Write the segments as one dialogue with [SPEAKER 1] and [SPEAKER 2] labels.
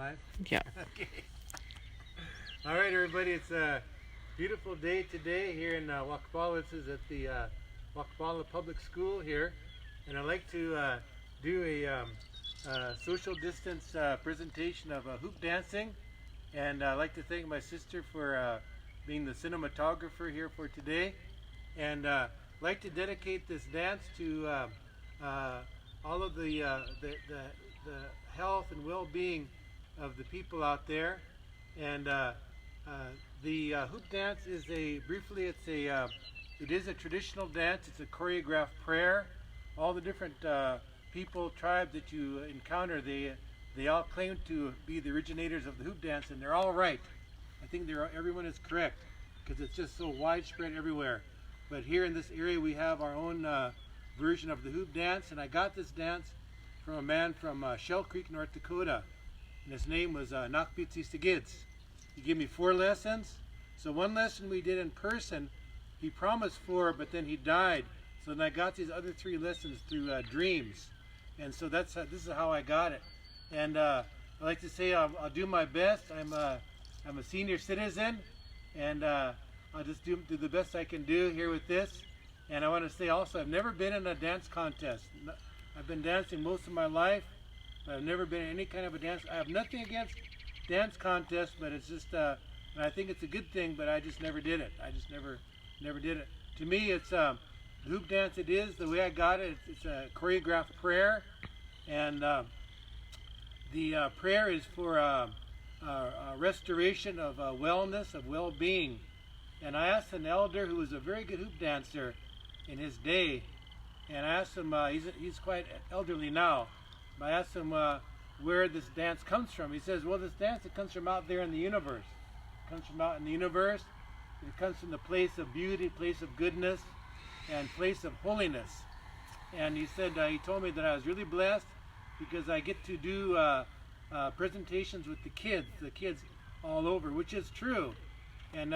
[SPEAKER 1] 5?
[SPEAKER 2] Yeah.
[SPEAKER 1] Okay. All right, everybody. It's a beautiful day today here in Wakpala. This is at the Wakpala Public School here. And I'd like to do a social distance presentation of hoop dancing. And I'd like to thank my sister for being the cinematographer here for today. And I'd like to dedicate this dance to all of the health and well-being of the people out there. And the hoop dance is it is a traditional dance. It's a choreographed prayer. All the different people, tribes that you encounter, they all claim to be the originators of the hoop dance, and they're all right. I think everyone is correct because it's just so widespread everywhere. But here in this area, we have our own version of the hoop dance, and I got this dance from a man from Shell Creek, North Dakota, and his name was Nakpitsistigids. He gave me 4 lessons. So one lesson we did in person. He promised 4, but then he died. So then I got these other 3 lessons through dreams, and so this is how I got it. And I like to say I'll do my best. I'm a senior citizen, and I'll just do the best I can do here with this. And I want to say also, I've never been in a dance contest. I've been dancing most of my life, but I've never been in any kind of a dance. I have nothing against dance contests, but it's just, and I think it's a good thing, but I just never did it. I just never did it. To me, it's the hoop dance. It is the way I got it. It's a choreographed prayer, and the prayer is for restoration of wellness, of well-being. And I asked an elder who was a very good hoop dancer in his day, and I asked him, he's quite elderly now, but I asked him where this dance comes from. He says, well, this dance, it comes from out there in the universe. It comes from out in the universe. It comes from the place of beauty, place of goodness, and place of holiness. And he said, he told me that I was really blessed because I get to do presentations with the kids all over, which is true. And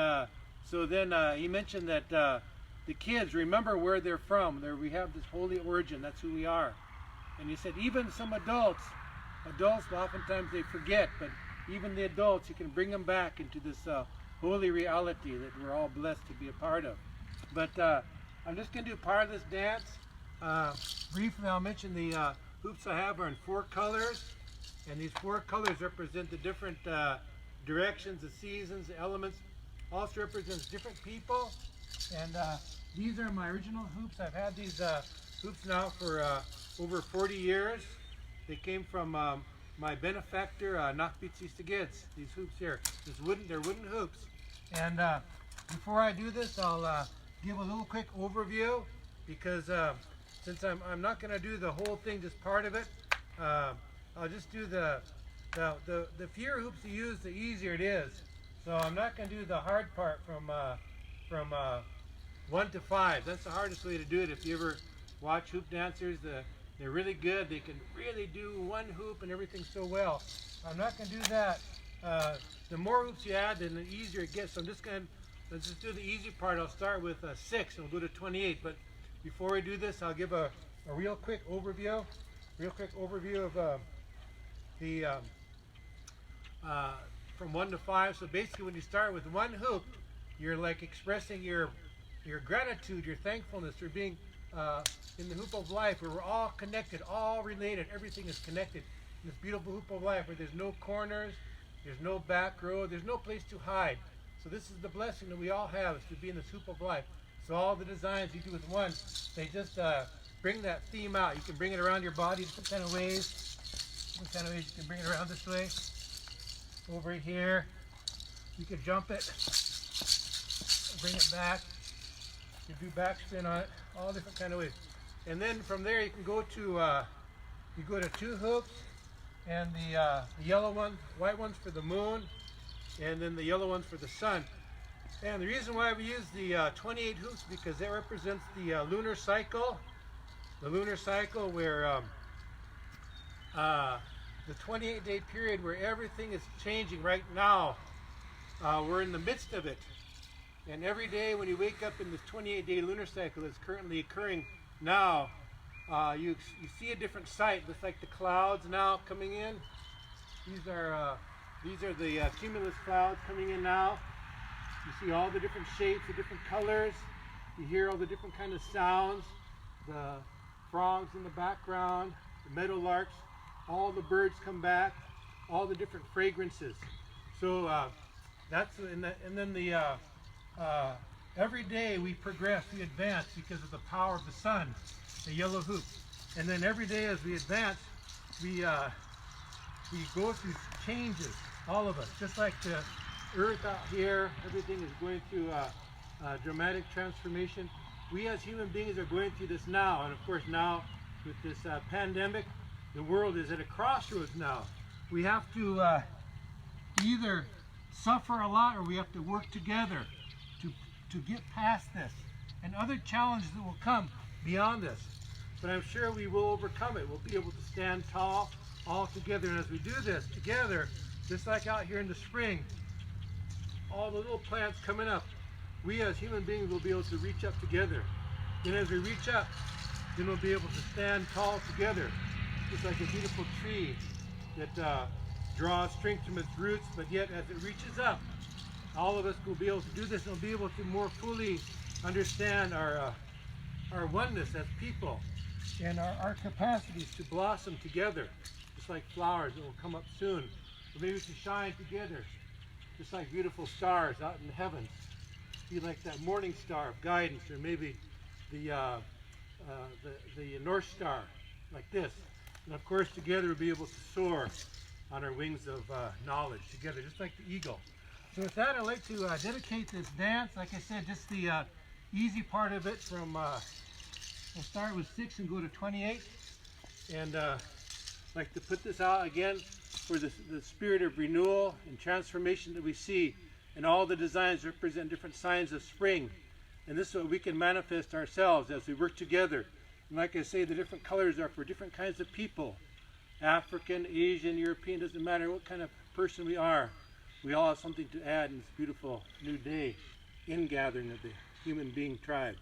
[SPEAKER 1] so then he mentioned that the kids remember where they're from. We have this holy origin. That's who we are. And he said even some adults oftentimes they forget, but even the adults, you can bring them back into this holy reality that we're all blessed to be a part of. But I'm just going to do part of this dance. Briefly, I'll mention the hoops I have are in 4 colors, and these 4 colors represent the different directions, the seasons, the elements. Also represents different people, and these are my original hoops. I've had these hoops now for over 40 years. They came from my benefactor, Nakpitsistigids. These hoops here, they're wooden hoops. And before I do this, I'll give a little quick overview because since I'm not going to do the whole thing, just part of it. I'll just do the fewer hoops you use, the easier it is. So I'm not going to do the hard part from 1 to 5. That's the hardest way to do it. If you ever watch hoop dancers, they're really good. They can really do one hoop and everything so well. I'm not going to do that. The more hoops you add, then the easier it gets. So let's just do the easy part. I'll start with 6 and we'll go to 28. But before we do this, I'll give a real quick overview. Of the from 1 to 5. So basically when you start with 1 hoop, you're like expressing your gratitude, your thankfulness for being in the hoop of life, where we're all connected, all related, everything is connected. In this beautiful hoop of life where there's no corners, there's no back row, there's no place to hide. So this is the blessing that we all have, is to be in this hoop of life. So all the designs you do with 1, they just bring that theme out. You can bring it around your body different kind of ways. Different kind of ways you can bring it around this way. Over here, you can jump it, bring it back. You do backspin on it, all different kind of ways. And then from there you can go to 2 hoops, and the yellow one, white ones for the moon, and then the yellow ones for the sun. And the reason why we use the 28 hoops because that represents the lunar cycle. The lunar cycle where the 28-day period where everything is changing right now. We're in the midst of it. And every day when you wake up in this 28-day lunar cycle that's currently occurring now, you see a different sight. Looks like the clouds now coming in. These are the cumulus clouds coming in now. You see all the different shapes, the different colors. You hear all the different kind of sounds. The frogs in the background, the meadowlarks, all the birds come back, all the different fragrances. So every day we progress, we advance because of the power of the sun, the yellow hoop. And then every day as we advance, we go through changes, all of us. Just like the earth out here, everything is going through a dramatic transformation. We as human beings are going through this now. And of course now, with this pandemic, the world is at a crossroads now. We have to either suffer a lot or we have to work together to get past this and other challenges that will come beyond this. But I'm sure we will overcome it. We'll be able to stand tall all together. And as we do this together, just like out here in the spring, all the little plants coming up, we as human beings will be able to reach up together. Then as we reach up, then we'll be able to stand tall together, just like a beautiful tree that draws strength from its roots, but yet as it reaches up, all of us will be able to do this and we'll be able to more fully understand our oneness as people and our capacities to blossom together, just like flowers that will come up soon. Or maybe to shine together, just like beautiful stars out in the heavens. Be like that morning star of guidance, or maybe the North Star, like this. And of course, together we'll be able to soar on our wings of knowledge together, just like the eagle. So with that, I'd like to dedicate this dance. Like I said, just the easy part of it from, we'll start with 6 and go to 28. And I'd like to put this out again for the spirit of renewal and transformation that we see. And all the designs represent different signs of spring. And this is what we can manifest ourselves as we work together. And like I say, the different colors are for different kinds of people. African, Asian, European, doesn't matter what kind of person we are. We all have something to add in this beautiful new day, ingathering of the human being tribe.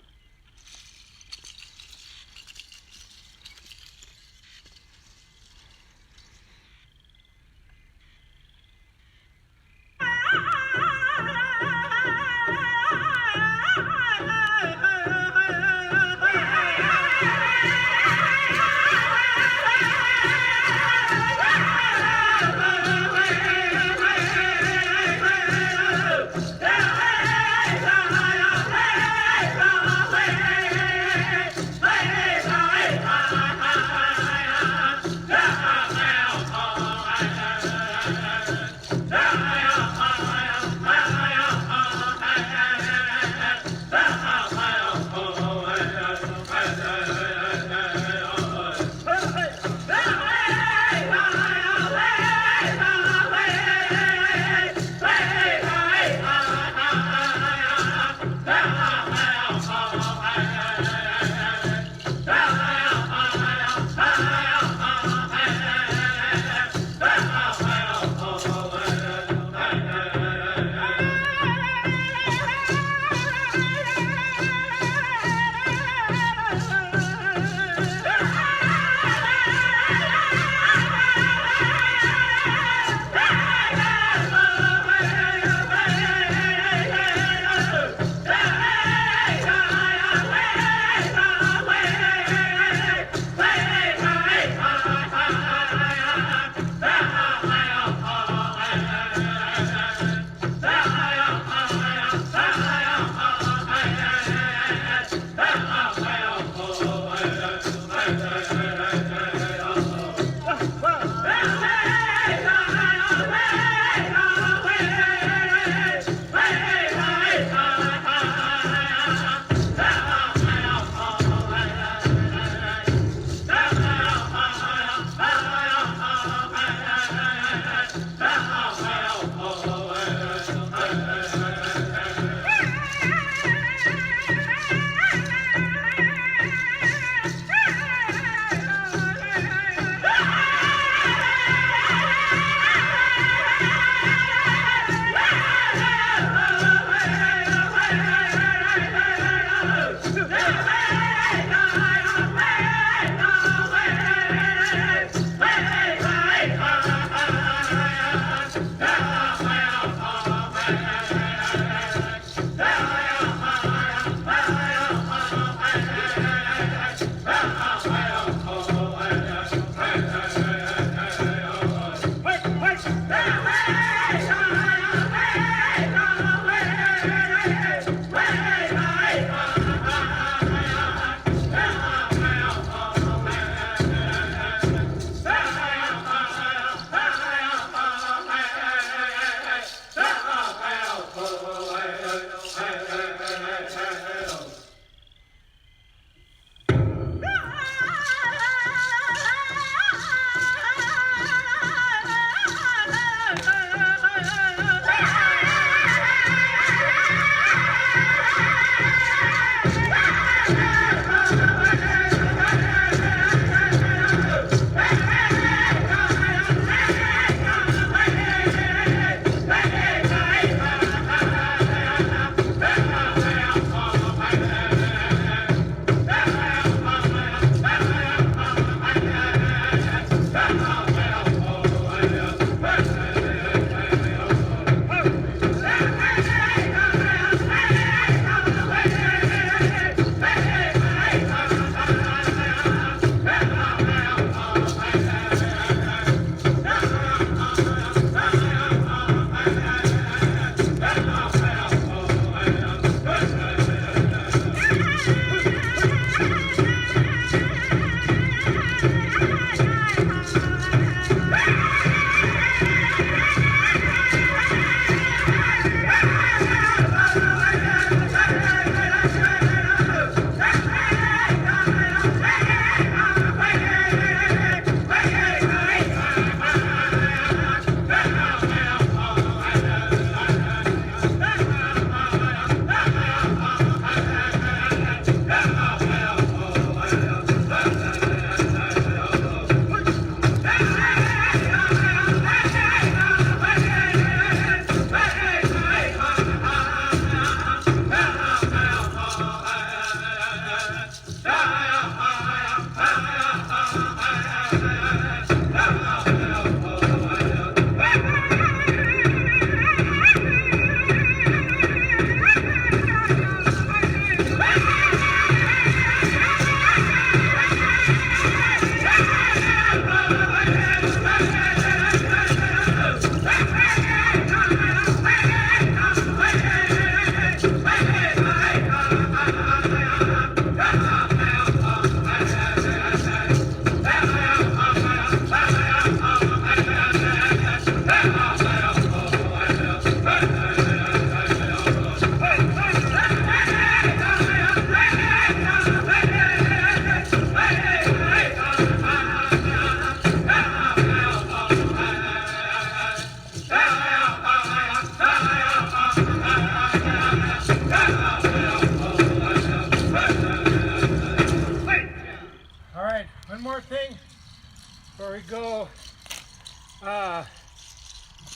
[SPEAKER 1] Before we go,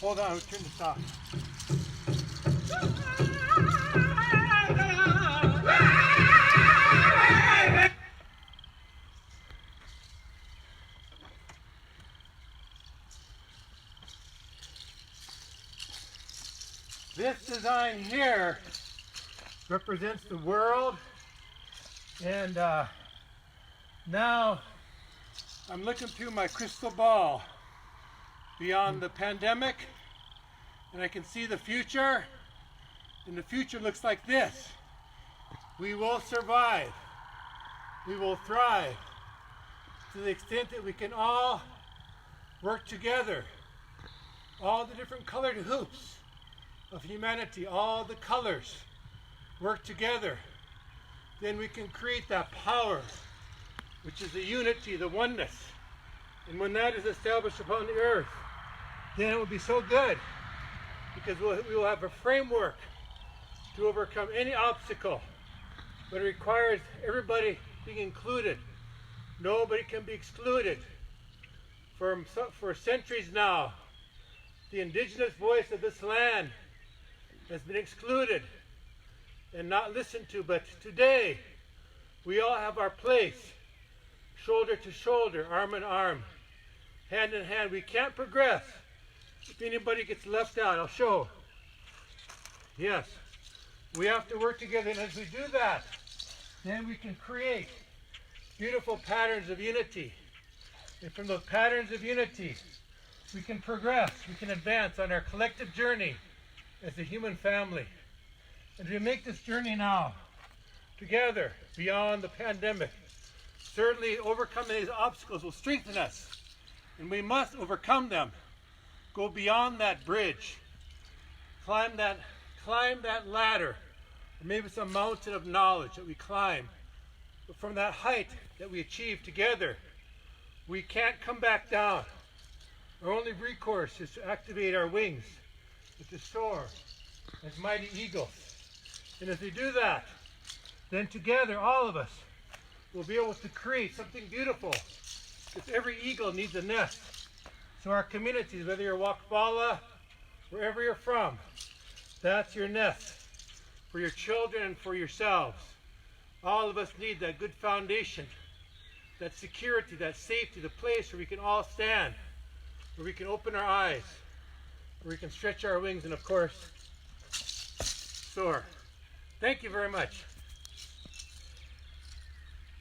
[SPEAKER 1] hold on, I'll turn this off. This design here represents the world, and now I'm looking through my crystal ball beyond the pandemic, and I can see the future, and the future looks like this. We will survive. We will thrive to the extent that we can all work together. All the different colored hoops of humanity, all the colors work together. Then we can create that power, which is the unity, the oneness. And when that is established upon the earth, then it will be so good, because we will have a framework to overcome any obstacle. But it requires everybody being included. Nobody can be excluded. For centuries now, the indigenous voice of this land has been excluded and not listened to. But today, we all have our place, shoulder to shoulder, arm in arm, hand in hand. We can't progress if anybody gets left out, I'll show. Yes, we have to work together, and as we do that, then we can create beautiful patterns of unity. And from those patterns of unity, we can progress, we can advance on our collective journey as a human family. And we make this journey now, together, beyond the pandemic. Certainly overcoming these obstacles will strengthen us, and we must overcome them. Go beyond that bridge, climb that ladder, or maybe some mountain of knowledge that we climb. But from that height that we achieve together, we can't come back down. Our only recourse is to activate our wings, and to soar as mighty eagles. And as we do that, then together, all of us will be able to create something beautiful. Because every eagle needs a nest. So our communities, whether you're Wakbala, wherever you're from, that's your nest for your children and for yourselves. All of us need that good foundation, that security, that safety, the place where we can all stand, where we can open our eyes, where we can stretch our wings, and of course, soar. Thank you very much.